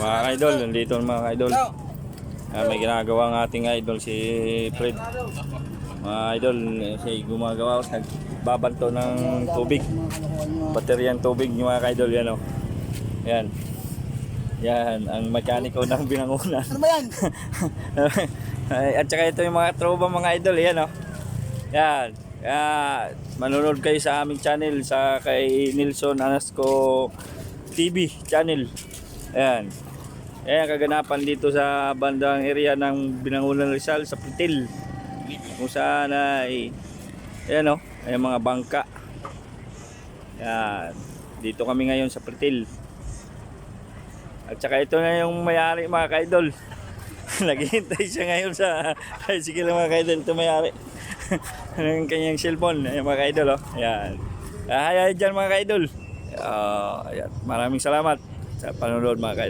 Mga ka-idol, nandito mga ka-idol. May ginagawa ng ating idol si Fred. Mga idol, siya gumagawa, nagbabanto ng tubig. Bateryang tubig yung mga ka-idol, yan o. Yan. Yan, ang mekaniko ng binangunan. Ano ba yan? At saka ito yung mga tropa mga idol, yan o. Yan. Manonood kayo sa aming channel, sa kay Nilson Anasco TV channel. Ayan. Ayan kaganapan dito sa bandang area ng Binangonan Rizal sa Pritil. Kung saan ay ayan o, ayan mga bangka. Ayan. Dito kami ngayon sa Pritil. At saka ito na yung may-ari mga ka-idol. Naghihintay siya ngayon sa tricycle mga ka-idol. Ito may-ari. Ang kanyang cellphone. Ayan mga ka-idol o. Ayan. Hi dyan mga ka-idol. Ayan. Maraming salamat sa panonood mga ka-idol.